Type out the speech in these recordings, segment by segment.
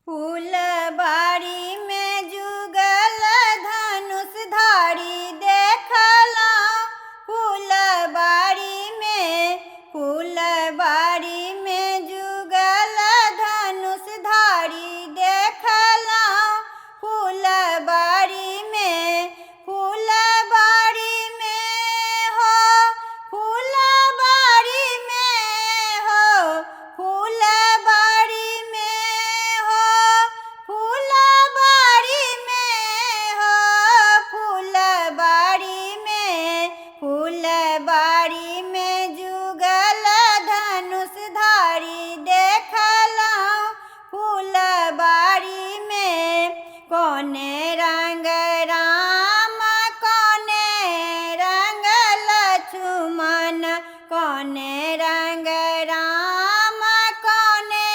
फूलबाड़ी में जुगल धनुषधारी देखला। फूलबाड़ी में जुगल धनुषधारी देखला। फूलबाड़ी में हो फूलबाड़ी में जुगल धनुषधारी देखला। फूलबाड़ी में कौने रंग राम कौने रंग लक्ष्मण, कौने रंग राम कौने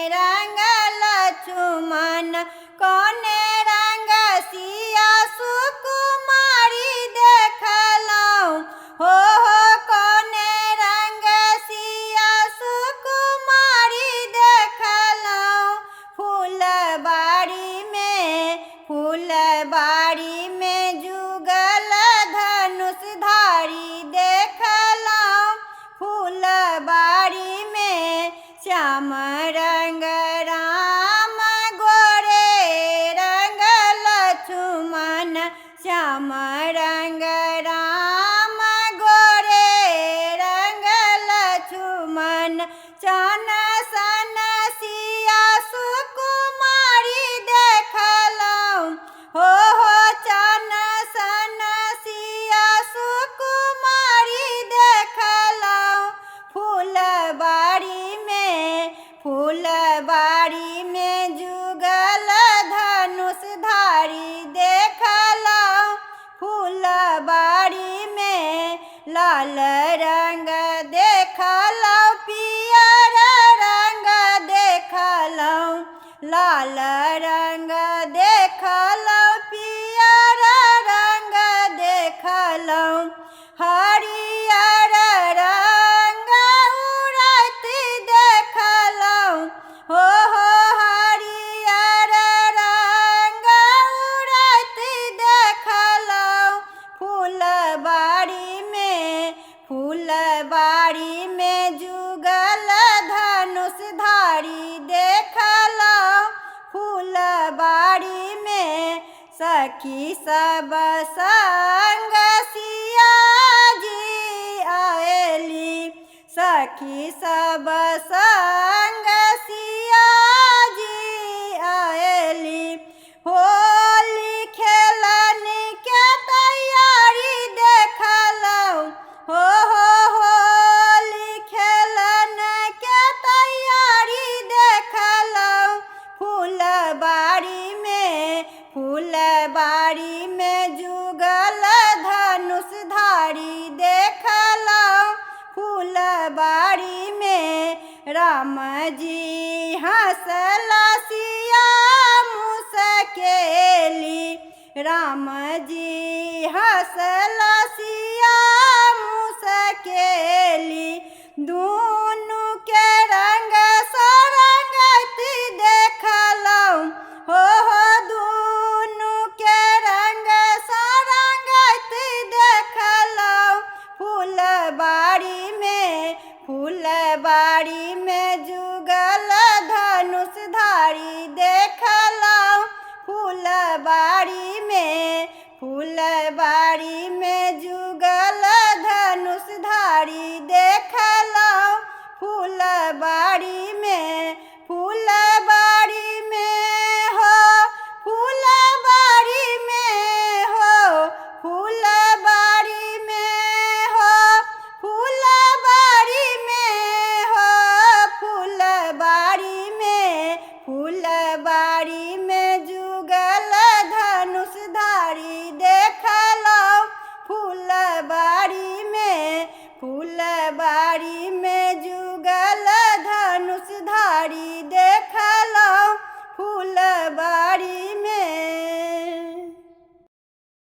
रंग लक्ष्मण, कौने रंग सिया सुकुमारी देखलौं। हो कौने रंग सिया सुकुमारी देखलौं। फूलबाड़ी में जुगल धनुषधारी देखलौं। फूलबाड़ी में श्याम रंग राम गोरे रंग लक्ष्मण, श्याम रंग राम गोरे रंग लक्ष्मण, चन सन सिया सुकुमारी देखलौं। हो चन सन सिया सुकुमारी देखलौं। फूलबाड़ी में जुगल धनुषधारी देखलौं। फूलबाड़ी में लाल रंग देखलौं, पियर रंग देखलौं, लाल रंग देखलौं, पियर रंग देखलौं, हरियर रंग उड़त देखलौं। हो हरियर रंग उड़त देखलौं। फूलबाड़ी में जुगल धनुषधारी देखलौं। फूलबाड़ी में सखी सब संग सिया जी आएली, सखी सब संग सिया जी आएली। होली खेलन के तैयारी देखलौं। हो होली खेलन के तैयारी देखलौं। फूलबाड़ी में जुगल धनुषधारी देखलौं। फूलबाड़ी में राम जी हंसला सिया मुस्केली, राम जी हंसला सिया मुस्केली। दूनु के रंग सरंगत देखलौं। हो दूनु के रंग सरंगत देखलौं। फूलबाड़ी में जुगल धनुषधारी देखलौं। फूलबाड़ी में जुगल धनुषधारी देखलौं। फूलबाड़ी में हो फूलबाड़ी में हो फूलबाड़ी में हो फूलबाड़ी में हो फूलबाड़ी में जुगल धनुषधारी देखलौं। फूलबाड़ी में